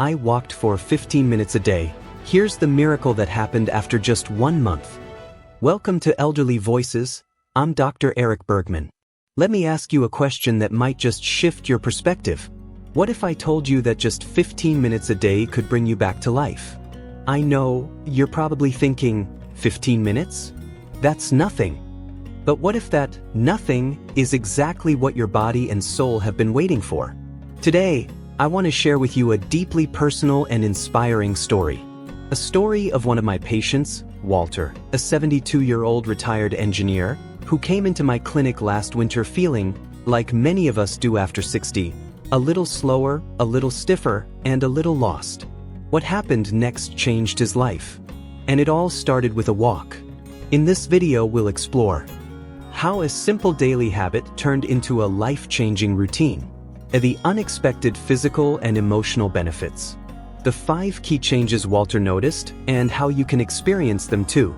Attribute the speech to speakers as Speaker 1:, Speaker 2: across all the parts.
Speaker 1: I walked for 15 minutes a day. Here's the miracle that happened after just 1 month. Welcome to Elderly Voices. I'm Dr. Eric Bergman. Let me ask you a question that might just shift your perspective. What if I told you that just 15 minutes a day could bring you back to life? I know, you're probably thinking, 15 minutes? That's nothing. But what if that nothing is exactly what your body and soul have been waiting for? Today, I want to share with you a deeply personal and inspiring story. A story of one of my patients, Walter, a 72-year-old retired engineer, who came into my clinic last winter feeling, like many of us do after 60, a little slower, a little stiffer, and a little lost. What happened next changed his life. And it all started with a walk. In this video we'll explore how a simple daily habit turned into a life-changing routine, and the unexpected physical and emotional benefits, the 5 key changes Walter noticed, and how you can experience them too.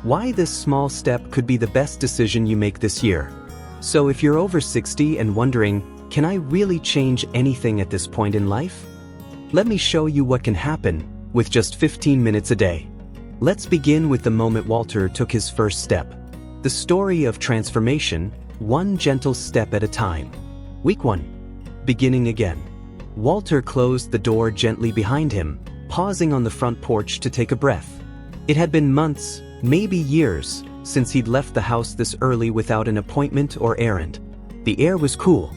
Speaker 1: Why this small step could be the best decision you make this year. So if you're over 60 and wondering, can I really change anything at this point in life? Let me show you what can happen with just 15 minutes a day. Let's begin with the moment Walter took his first step. The story of transformation, one gentle step at a time. Week 1. Beginning again. Walter closed the door gently behind him, pausing on the front porch to take a breath. It had been months, maybe years, since he'd left the house this early without an appointment or errand. The air was cool.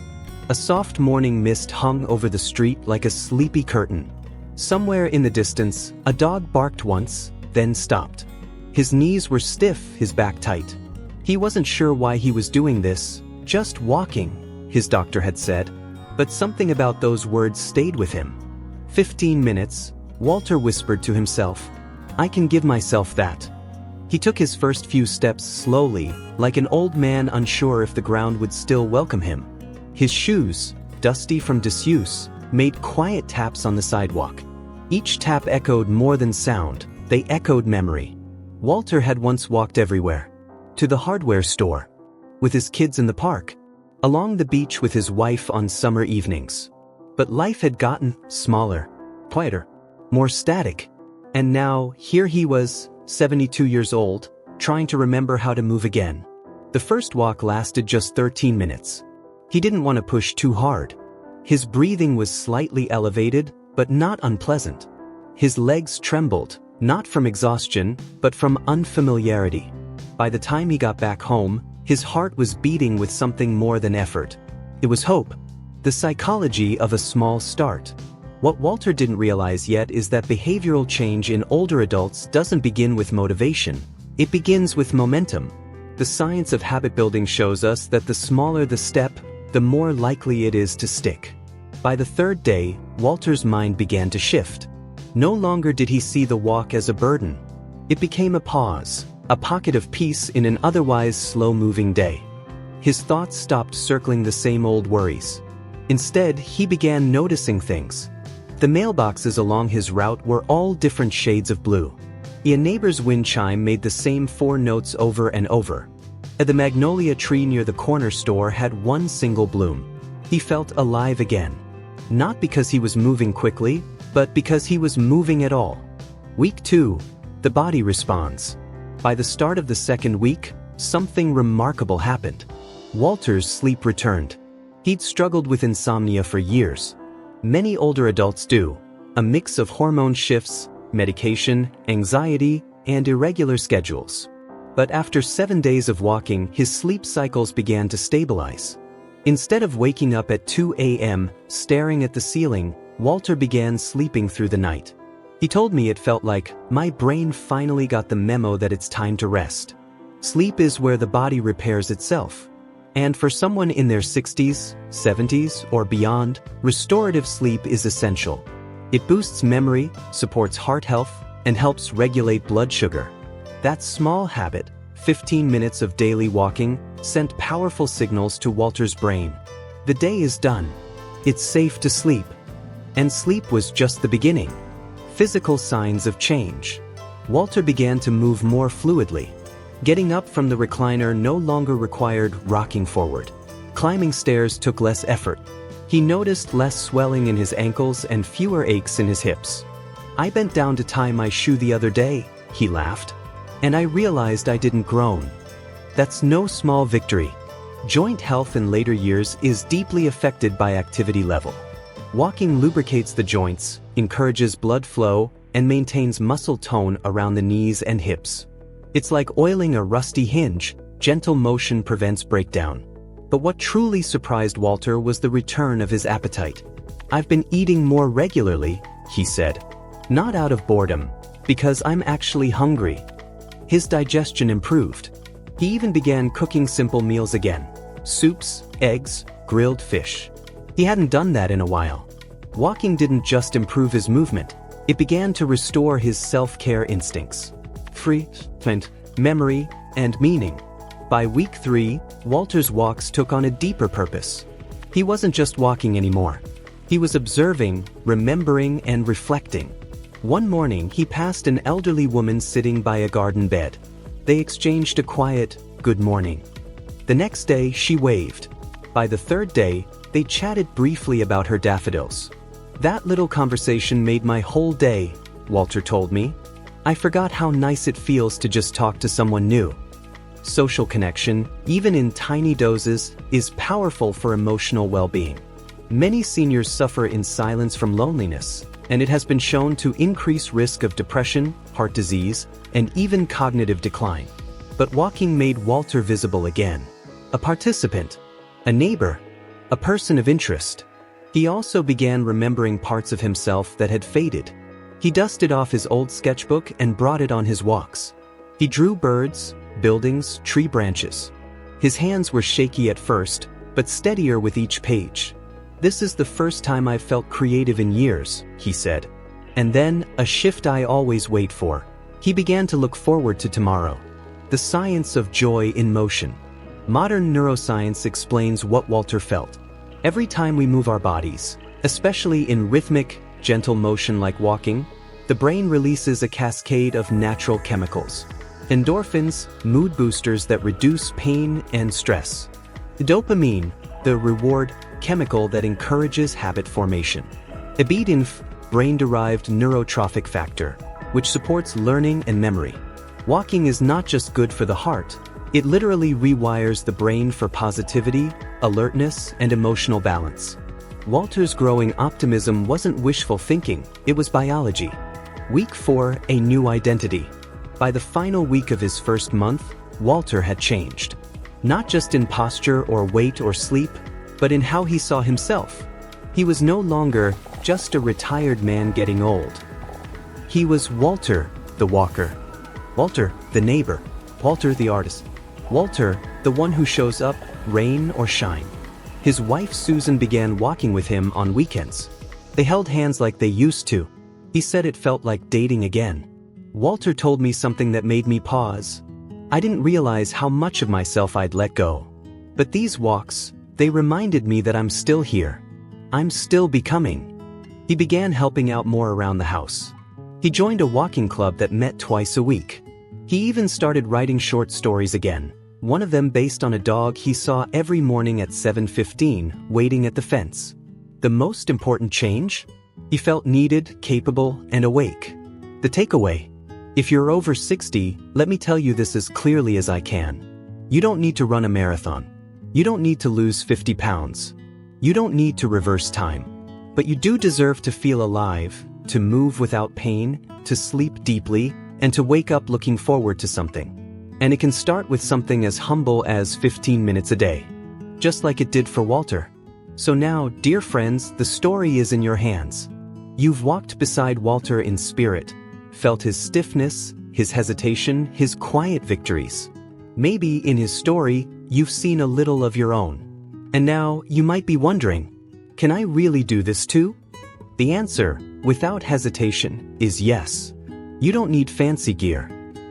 Speaker 1: A soft morning mist hung over the street like a sleepy curtain. Somewhere in the distance, a dog barked once, then stopped. His knees were stiff, his back tight. He wasn't sure why he was doing this, just walking, his doctor had said. But something about those words stayed with him. 15 minutes, Walter whispered to himself. I can give myself that. He took his first few steps slowly, like an old man unsure if the ground would still welcome him. His shoes, dusty from disuse, made quiet taps on the sidewalk. Each tap echoed more than sound, they echoed memory. Walter had once walked everywhere. To the hardware store. With his kids in the park. Along the beach with his wife on summer evenings. But life had gotten smaller, quieter, more static. And now, here he was, 72 years old, trying to remember how to move again. The first walk lasted just 13 minutes. He didn't want to push too hard. His breathing was slightly elevated, but not unpleasant. His legs trembled, not from exhaustion, but from unfamiliarity. By the time he got back home, his heart was beating with something more than effort. It was hope. The psychology of a small start. What Walter didn't realize yet is that behavioral change in older adults doesn't begin with motivation. It begins with momentum. The science of habit building shows us that the smaller the step, the more likely it is to stick. By the 3rd day, Walter's mind began to shift. No longer did he see the walk as a burden. It became a pause. A pocket of peace in an otherwise slow-moving day. His thoughts stopped circling the same old worries. Instead, he began noticing things. The mailboxes along his route were all different shades of blue. A neighbor's wind chime made the same 4 notes over and over. The magnolia tree near the corner store had one single bloom. He felt alive again. Not because he was moving quickly, but because he was moving at all. Week 2. The body responds. By the start of the 2nd week, something remarkable happened. Walter's sleep returned. He'd struggled with insomnia for years. Many older adults do. A mix of hormone shifts, medication, anxiety, and irregular schedules. But after 7 days of walking, his sleep cycles began to stabilize. Instead of waking up at 2 a.m., staring at the ceiling, Walter began sleeping through the night. He told me it felt like, my brain finally got the memo that it's time to rest. Sleep is where the body repairs itself. And for someone in their 60s, 70s, or beyond, restorative sleep is essential. It boosts memory, supports heart health, and helps regulate blood sugar. That small habit, 15 minutes of daily walking, sent powerful signals to Walter's brain. The day is done. It's safe to sleep. And sleep was just the beginning. Physical signs of change. Walter began to move more fluidly. Getting up from the recliner no longer required rocking forward. Climbing stairs took less effort. He noticed less swelling in his ankles and fewer aches in his hips. "I bent down to tie my shoe the other day," he laughed, "and I realized I didn't groan." That's no small victory. Joint health in later years is deeply affected by activity level. Walking lubricates the joints, encourages blood flow, and maintains muscle tone around the knees and hips. It's like oiling a rusty hinge, gentle motion prevents breakdown. But what truly surprised Walter was the return of his appetite. "I've been eating more regularly," he said. "Not out of boredom, because I'm actually hungry." His digestion improved. He even began cooking simple meals again: soups, eggs, grilled fish. He hadn't done that in a while. Walking didn't just improve his movement, it began to restore his self-care instincts. Free, memory, and meaning. By week 3, Walter's walks took on a deeper purpose. He wasn't just walking anymore. He was observing, remembering, and reflecting. One morning, he passed an elderly woman sitting by a garden bed. They exchanged a quiet, "Good morning." The next day, she waved. By the third day, they chatted briefly about her daffodils. "That little conversation made my whole day," Walter told me. "I forgot how nice it feels to just talk to someone new." Social connection, even in tiny doses, is powerful for emotional well-being. Many seniors suffer in silence from loneliness, and it has been shown to increase risk of depression, heart disease, and even cognitive decline. But walking made Walter visible again. A participant, a neighbor, a person of interest. He also began remembering parts of himself that had faded. He dusted off his old sketchbook and brought it on his walks. He drew birds, buildings, tree branches. His hands were shaky at first, but steadier with each page. "This is the first time I've felt creative in years," he said. And then, a shift I always wait for. He began to look forward to tomorrow. The science of joy in motion. Modern neuroscience explains what Walter felt. Every time we move our bodies, especially in rhythmic, gentle motion like walking, the brain releases a cascade of natural chemicals. Endorphins, mood boosters that reduce pain and stress. Dopamine, the reward chemical that encourages habit formation. Ebdinf, brain-derived neurotrophic factor, which supports learning and memory. Walking is not just good for the heart, it literally rewires the brain for positivity, alertness, and emotional balance. Walter's growing optimism wasn't wishful thinking, it was biology. Week 4, a new identity. By the final week of his first month, Walter had changed. Not just in posture or weight or sleep, but in how he saw himself. He was no longer just a retired man getting old. He was Walter, the walker. Walter, the neighbor. Walter, the artist. Walter, the one who shows up, rain or shine. His wife Susan began walking with him on weekends. They held hands like they used to. He said it felt like dating again. Walter told me something that made me pause. I didn't realize how much of myself I'd let go. But these walks, they reminded me that I'm still here. I'm still becoming. He began helping out more around the house. He joined a walking club that met twice a week. He even started writing short stories again, one of them based on a dog he saw every morning at 7:15, waiting at the fence. The most important change? He felt needed, capable, and awake. The takeaway? If you're over 60, let me tell you this as clearly as I can. You don't need to run a marathon. You don't need to lose 50 pounds. You don't need to reverse time. But you do deserve to feel alive, to move without pain, to sleep deeply, and to wake up looking forward to something. And it can start with something as humble as 15 minutes a day. Just like it did for Walter. So now, dear friends, the story is in your hands. You've walked beside Walter in spirit, felt his stiffness, his hesitation, his quiet victories. Maybe in his story, you've seen a little of your own. And now, you might be wondering, can I really do this too? The answer, without hesitation, is yes. You don't need fancy gear.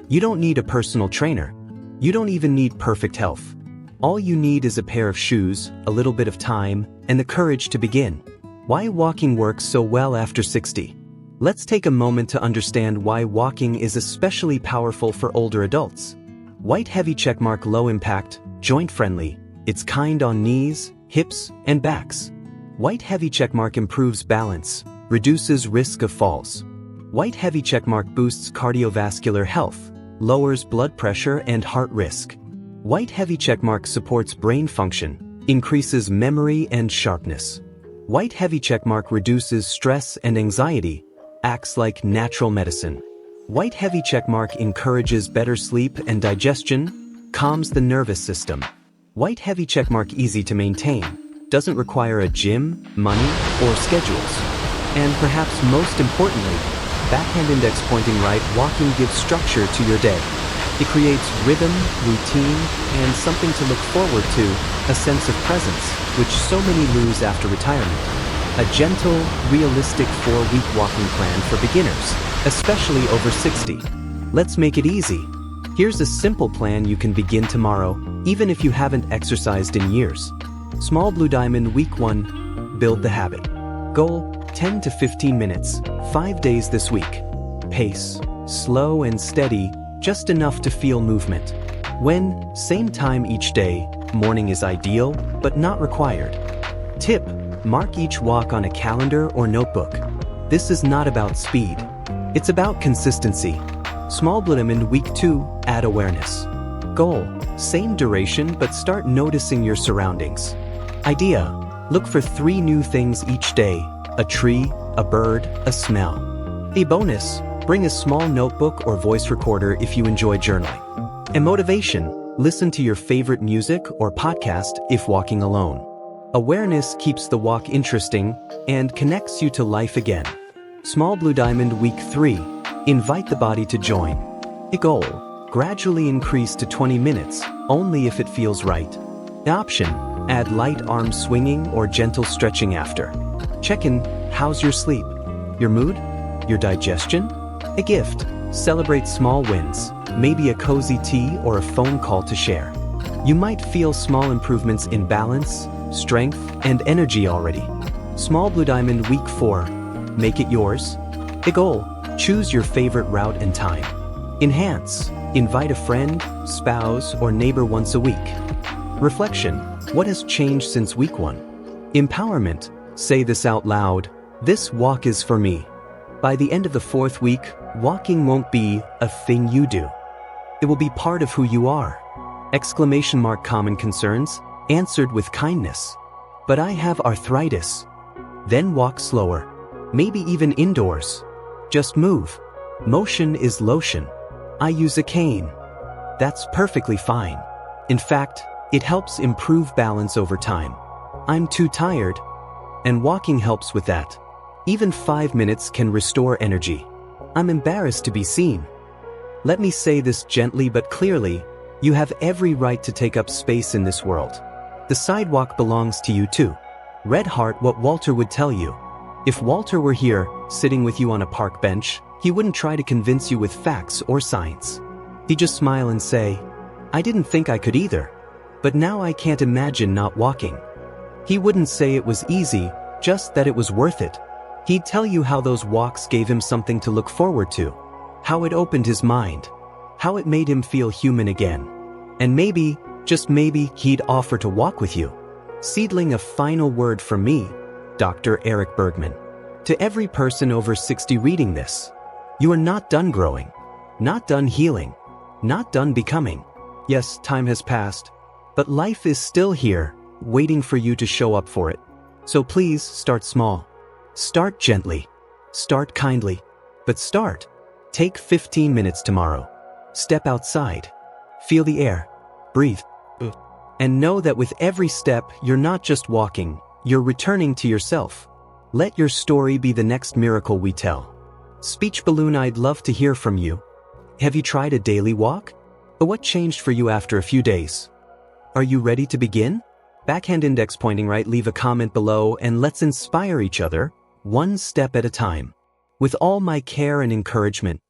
Speaker 1: You don't need a personal trainer. You don't even need perfect health. All you need is a pair of shoes, a little bit of time, and the courage to begin. Why walking works so well after 60? Let's take a moment to understand why walking is especially powerful for older adults. White heavy checkmark low impact, joint friendly. It's kind on knees, hips, and backs. White heavy checkmark improves balance, reduces risk of falls. White heavy checkmark boosts cardiovascular health, lowers blood pressure and heart risk. White heavy checkmark supports brain function, increases memory and sharpness. White heavy checkmark reduces stress and anxiety, acts like natural medicine. White heavy checkmark encourages better sleep and digestion, calms the nervous system. White heavy checkmark easy to maintain, doesn't require a gym, money, or schedules. And perhaps most importantly, backhand index pointing right walking gives structure to your day. It creates rhythm, routine, and something to look forward to, a sense of presence, which so many lose after retirement. A gentle, realistic 4-week walking plan for beginners, especially over 60. Let's make it easy. Here's a simple plan you can begin tomorrow, even if you haven't exercised in years. Small Blue Diamond Week 1. Build the habit. Goal: 10 to 15 minutes, 5 days this week. Pace: slow and steady, just enough to feel movement. When? Same time each day. Morning is ideal, but not required. Tip: mark each walk on a calendar or notebook. This is not about speed. It's about consistency. Small Blue Diamond Week 2. Add awareness. Goal: same duration, but start noticing your surroundings. Idea: look for 3 new things each day: a tree, a bird, a smell. A bonus: bring a small notebook or voice recorder if you enjoy journaling. And motivation: listen to your favorite music or podcast if walking alone. Awareness keeps the walk interesting and connects you to life again. Small Blue Diamond Week 3. Invite the body to join. A goal: gradually increase to 20 minutes, only if it feels right. Option: add light arm swinging or gentle stretching after. Check-in: how's your sleep? Your mood? Your digestion? A gift: celebrate small wins, maybe a cozy tea or a phone call to share. You might feel small improvements in balance, strength, and energy already. Small Blue Diamond Week 4. Make it yours. A goal: choose your favorite route and time. Enhance: invite a friend, spouse, or neighbor once a week. Reflection: what has changed since week 1? Empowerment: say this out loud: this walk is for me. By the end of the 4th week, walking won't be a thing you do. It will be part of who you are. Exclamation mark. Common concerns answered with kindness. But I have arthritis. Then walk slower. Maybe even indoors. Just move. Motion is lotion. I use a cane. That's perfectly fine. In fact, it helps improve balance over time. I'm too tired. And walking helps with that. Even 5 minutes can restore energy. I'm embarrassed to be seen. Let me say this gently but clearly: you have every right to take up space in this world. The sidewalk belongs to you too. Red heart what Walter would tell you. If Walter were here, sitting with you on a park bench, he wouldn't try to convince you with facts or science. He'd just smile and say, "I didn't think I could either. But now I can't imagine not walking." He wouldn't say it was easy, just that it was worth it. He'd tell you how those walks gave him something to look forward to, how it opened his mind, how it made him feel human again. And maybe, just maybe, he'd offer to walk with you. Seedling: a final word from me, Dr. Eric Bergman. To every person over 60 reading this: you are not done growing, not done healing, not done becoming. Yes, time has passed, but life is still here, waiting for you to show up for it. So please start small. Start gently. Start kindly. But start. Take 15 minutes tomorrow. Step outside. Feel the air. Breathe. And know that with every step, you're not just walking, you're returning to yourself. Let your story be the next miracle we tell. Speech balloon: I'd love to hear from you. Have you tried a daily walk? Or what changed for you after a few days? Are you ready to begin? Backhand index pointing right. Leave a comment below and let's inspire each other, one step at a time. With all my care and encouragement,